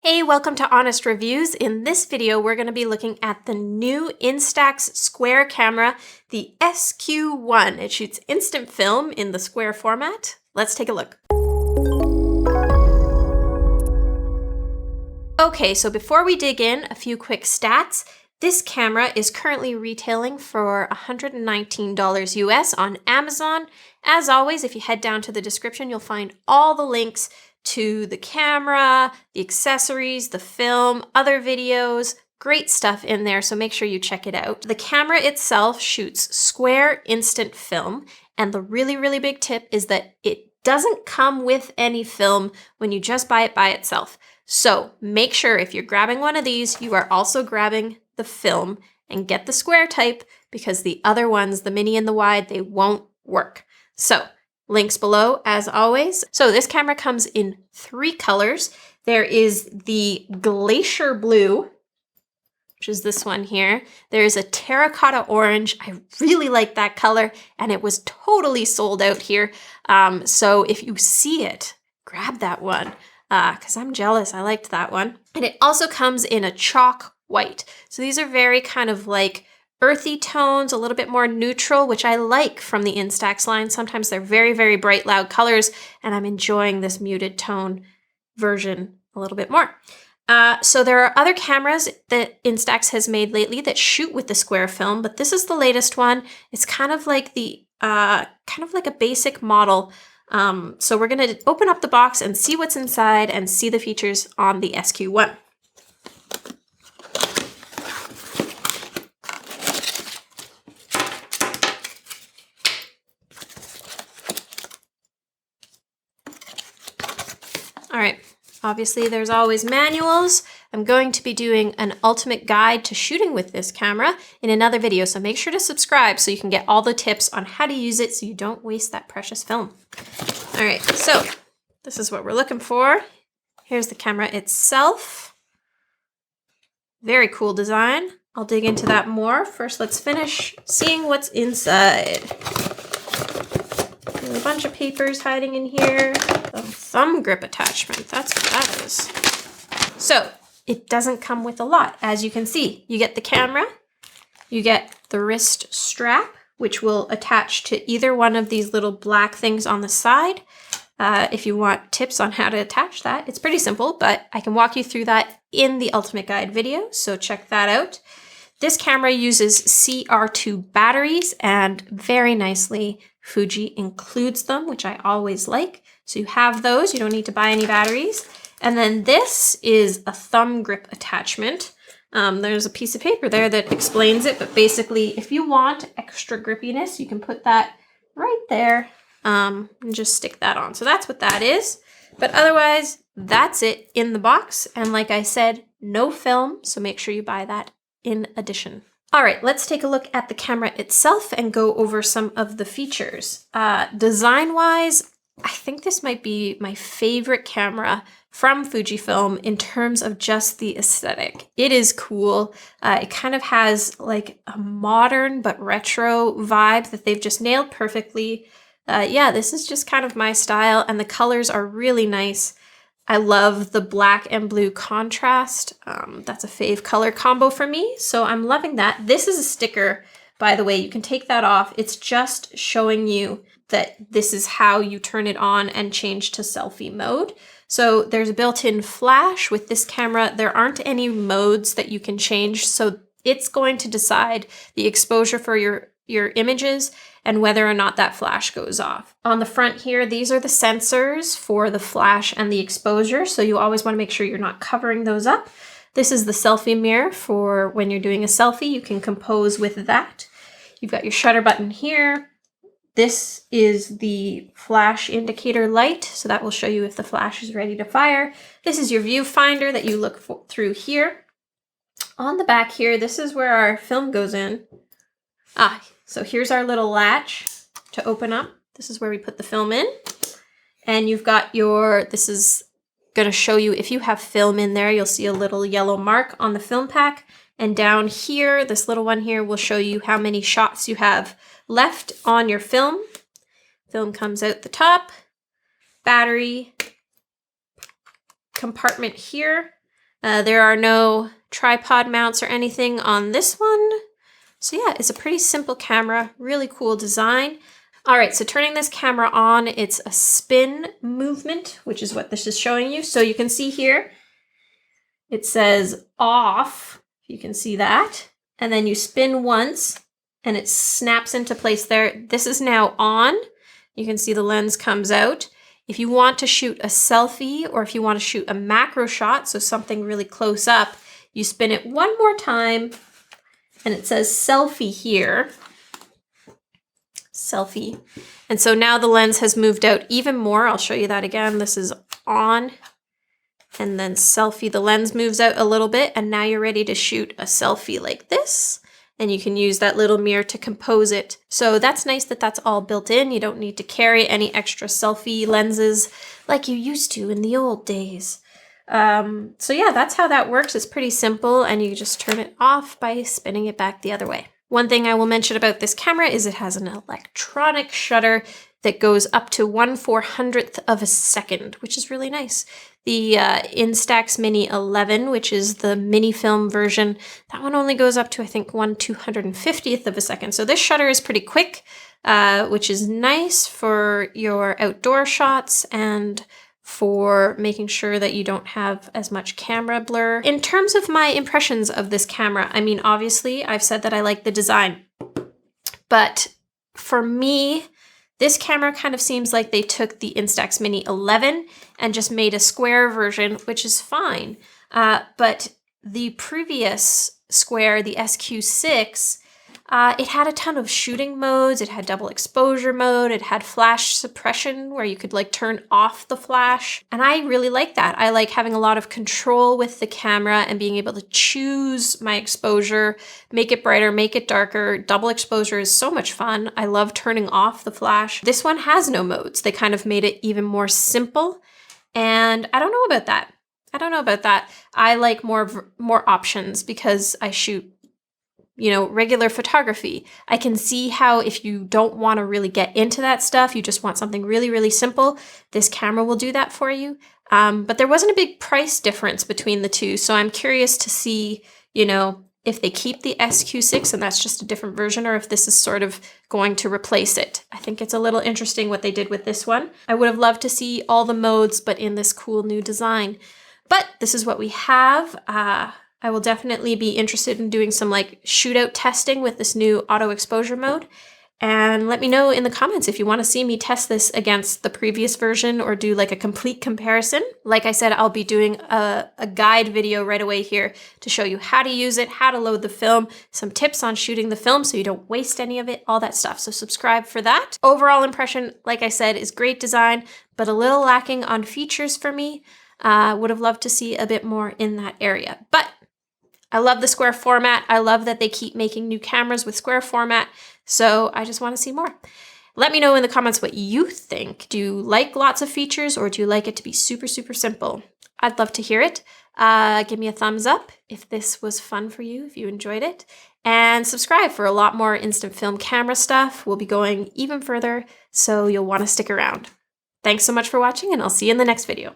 Hey, welcome to Honest Reviews. In this video, we're going to be looking at the new Instax Square camera, the SQ1. It shoots instant film in the square format. Let's take a look. Okay, so before we dig in, a few quick stats. This camera is currently retailing for $119 US on Amazon. As always, if you head down to the description, you'll find all the links to the camera, the accessories, the film, other videos, great stuff in there, so make sure you check it out. The camera itself shoots square instant film, and the really big tip is that it doesn't come with any film when you just buy it by itself. So make sure if you're grabbing one of these, you are also grabbing the film and get the square type, because the other ones, the mini and the wide, they won't work. So links below as always. So this camera comes in 3 colors. There is the glacier blue, which is this one here. There's a terracotta orange. I really like that color, and it was totally sold out here. So if you see it, grab that one, because I'm jealous. I liked that one. And it also comes in a chalk white. So these are very kind of like earthy tones, a little bit more neutral, which I like from the Instax line. Sometimes they're very bright, loud colors, and I'm enjoying this muted tone version a little bit more. So there are other cameras that Instax has made lately that shoot with the square film, but this is the latest one. It's kind of like the kind of like a basic model. So we're gonna open up the box and see what's inside and see the features on the SQ1. All right, obviously there's always manuals. I'm going to be doing an ultimate guide to shooting with this camera in another video, so make sure to subscribe so you can get all the tips on how to use it so you don't waste that precious film. All right, so this is what we're looking for. Here's the camera itself. Very cool design. I'll dig into that more. First, let's finish seeing what's inside. There's a bunch of papers hiding in here. A thumb grip attachment, that's what that is. So it doesn't come with a lot. As you can see, you get the camera, you get the wrist strap, which will attach to either one of these little black things on the side. If you want tips on how to attach that, it's pretty simple, but I can walk you through that in the Ultimate Guide video, so check that out. This camera uses CR2 batteries, and very nicely, Fuji includes them, which I always like. So you have those, you don't need to buy any batteries. And then this is a thumb grip attachment. There's a piece of paper there that explains it, but basically if you want extra grippiness, you can put that right there and just stick that on. So that's what that is. But otherwise, that's it in the box. And like I said, no film, so make sure you buy that in addition. All right, let's take a look at the camera itself and go over some of the features. Design-wise, I think this might be my favorite camera from Fujifilm in terms of just the aesthetic. It is cool. It kind of has like a modern but retro vibe that they've just nailed perfectly. Yeah, this is just kind of my style, and the colors are really nice. I love the black and blue contrast. That's a fave color combo for me, so I'm loving that. This is a sticker, by the way. You can take that off. It's just showing you that this is how you turn it on and change to selfie mode. So there's a built-in flash with this camera. There aren't any modes that you can change, so it's going to decide the exposure for your images and whether or not that flash goes off. On the front here, these are the sensors for the flash and the exposure, so you always want to make sure you're not covering those up. This is the selfie mirror for when you're doing a selfie. You can compose with that. You've got your shutter button here. This is the flash indicator light, so that will show you if the flash is ready to fire. This is your viewfinder that you look through here. On the back here, this is where our film goes in. So here's our little latch to open up. This is where we put the film in. And you've got this is going to show you if you have film in there, you'll see a little yellow mark on the film pack. And down here, this little one here will show you how many shots you have left on your film. Film comes out the top, battery compartment here, There are no tripod mounts or anything on this one. So yeah, it's a pretty simple camera, really cool design. All right, so turning this camera on, it's a spin movement, which is what this is showing you. So you can see here, it says off, you can see that. And then you spin once and it snaps into place there. This is now on. You can see the lens comes out. If you want to shoot a selfie or if you want to shoot a macro shot, so something really close up, you spin it one more time and it says selfie here. Selfie. And so now the lens has moved out even more. I'll show you that again. This is on and then selfie. The lens moves out a little bit and now you're ready to shoot a selfie like this. And you can use that little mirror to compose it. So that's nice that that's all built in. You don't need to carry any extra selfie lenses like you used to in the old days. So yeah, that's how that works. It's pretty simple and you just turn it off by spinning it back the other way. One thing I will mention about this camera is it has an electronic shutter that goes up to 1/400th of a second, which is really nice. The Instax Mini 11, which is the mini film version, that one only goes up to, I think, 1/250th of a second. So this shutter is pretty quick, which is nice for your outdoor shots and for making sure that you don't have as much camera blur. In terms of my impressions of this camera, I mean, obviously, I've said that I like the design, but for me, this camera kind of seems like they took the Instax Mini 11 and just made a square version, which is fine. But the previous Square, the SQ6, it had a ton of shooting modes. It had double exposure mode. It had flash suppression where you could like turn off the flash. And I really like that. I like having a lot of control with the camera and being able to choose my exposure, make it brighter, make it darker. Double exposure is so much fun. I love turning off the flash. This one has no modes. They kind of made it even more simple. And I don't know about that. I like more options because I shoot regular photography. I can see how if you don't want to really get into that stuff, you just want something really, really simple, this camera will do that for you. But there wasn't a big price difference between the two. So I'm curious to see, if they keep the SQ6 and that's just a different version or if this is sort of going to replace it. I think it's a little interesting what they did with this one. I would have loved to see all the modes, but in this cool new design. But this is what we have. I will definitely be interested in doing some like shootout testing with this new auto exposure mode. And let me know in the comments if you want to see me test this against the previous version or do like a complete comparison. Like I said, I'll be doing a guide video right away here to show you how to use it, how to load the film, some tips on shooting the film so you don't waste any of it, all that stuff. So subscribe for that. Overall impression, like I said, is great design, but a little lacking on features for me. Would have loved to see a bit more in that area. But I love the square format. I love that they keep making new cameras with square format. So I just want to see more. Let me know in the comments what you think. Do you like lots of features or do you like it to be super, super simple? I'd love to hear it. Give me a thumbs up if this was fun for you, if you enjoyed it. And subscribe for a lot more instant film camera stuff. We'll be going even further, so you'll want to stick around. Thanks so much for watching, and I'll see you in the next video.